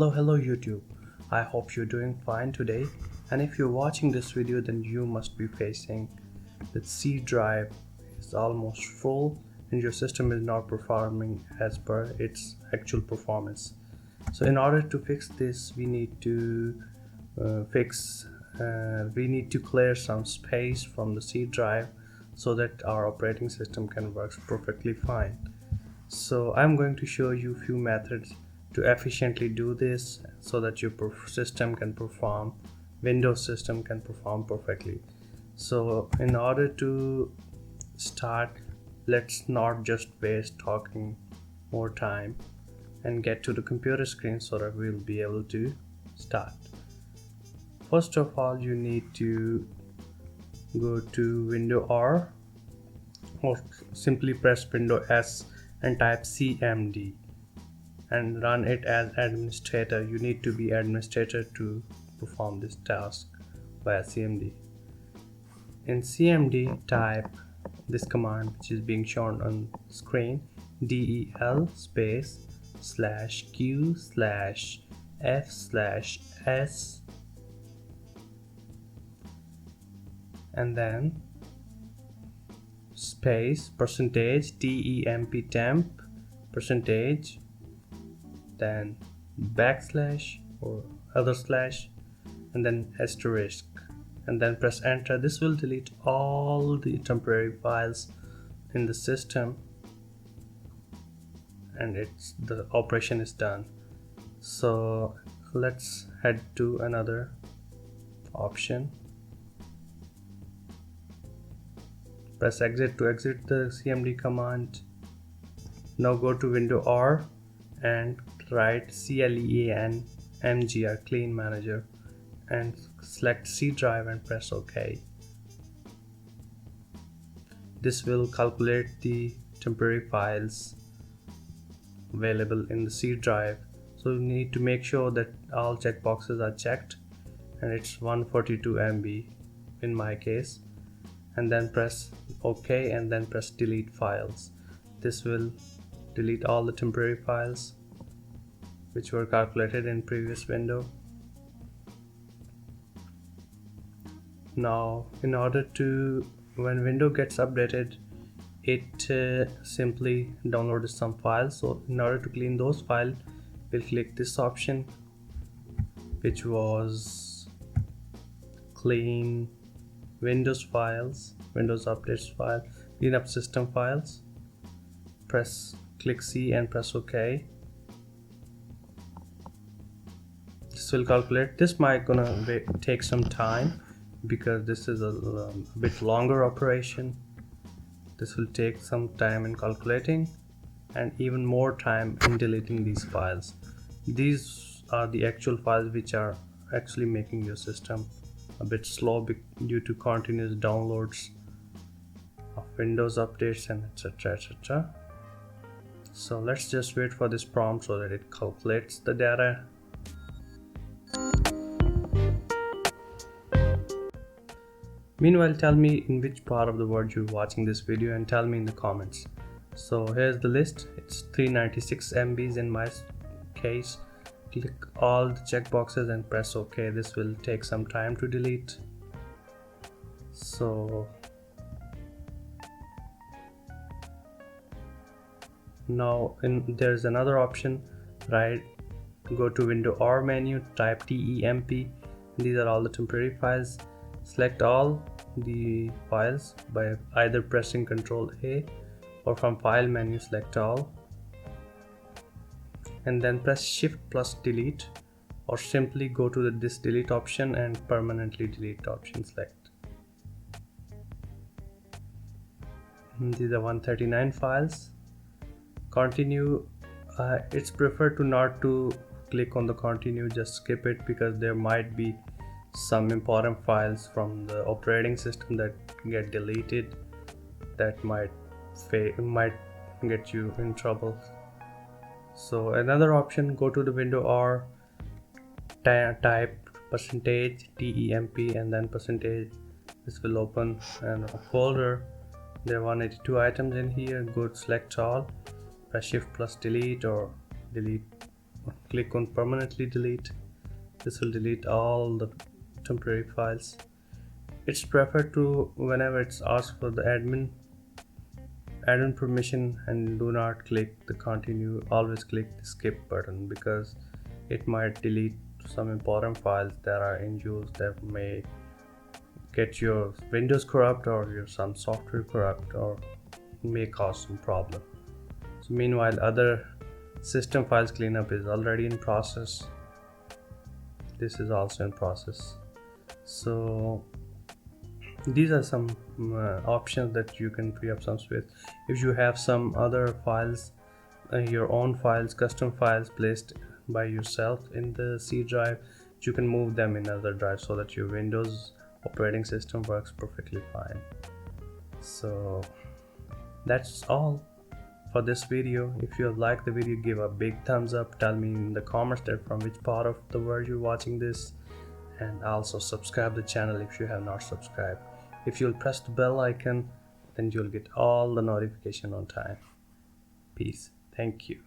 Hello YouTube. I hope you're doing fine today, and if you're watching this video then you must be facing that C drive is almost full and your system is not performing as per its actual performance. So in order to fix this we need to clear some space from the C drive so that our operating system can work perfectly fine. So I'm going to show you a few methods to efficiently do this so that your Windows system can perform perfectly. So in order to start, let's not just waste talking more time and get to the computer screen so that we'll be able to start. First of all, you need to go to Window R or simply press Window S and type cmd and run it as administrator. You need to be administrator to perform this task via cmd. In cmd, type this command which is being shown on screen: del space /q/f/s and then space %temp %, then backslash or other slash, and then asterisk, and then press enter. This will delete all the temporary files in the system and the operation is done. So let's head to another option. Press exit to exit the cmd command. Now go to Window R and write cleanmgr clean manager and select C drive and press OK. This will calculate the temporary files available in the C drive. So you need to make sure that all checkboxes are checked, and it's 142 MB in my case, and then press OK and then press delete files. This will delete all the temporary files which were calculated in previous window. Now in order to, when window gets updated, it simply downloaded some files. So in order to clean those files, we'll click this option which was clean Windows files, Windows updates file, clean up system files. Click C and press OK. This will calculate. This might take some time because this is a bit longer operation. This will take some time in calculating and even more time in deleting these files. These are the actual files which are actually making your system a bit slow due to continuous downloads of Windows updates and etc. So let's just wait for this prompt so that it calculates the data. Meanwhile, tell me in which part of the world you're watching this video and tell me in the comments. So here's the list. It's 396 MBs in my case. Click all the checkboxes and press OK. This will take some time to delete. So now there's another option, right? Go to Window R menu, type temp. These are all the temporary files. Select all the files by either pressing Ctrl A or from file menu select all, and then press Shift plus delete, or simply go to this delete option and permanently delete option select. These are 139 files. Continue. It's preferred to not to click on the continue, just skip it because there might be some important files from the operating system that get deleted that might get you in trouble. So another option, go to the Window R, type %temp and then %. This will open a folder. There are 182 items in here. Go to select all, press Shift plus delete or delete click on permanently delete. This will delete all the temporary files. It's preferred to, whenever it's asked for the admin permission, and do not click the continue, always click the skip button, because it might delete some important files that are in use that may get your Windows corrupt or your some software corrupt, or may cause some problem. So meanwhile, other system files cleanup is already in process. This is also in process. So these are some options that you can free up some space. If you have some other files, your own files, custom files placed by yourself in the C drive, you can move them in other drives so that your Windows operating system works perfectly fine. So that's all for this video. If you like the video, give a big thumbs up. Tell me in the comments that from which part of the world you're watching this, and also subscribe the channel if you have not subscribed. If you'll press the bell icon, then you'll get all the notification on time. Peace. Thank you.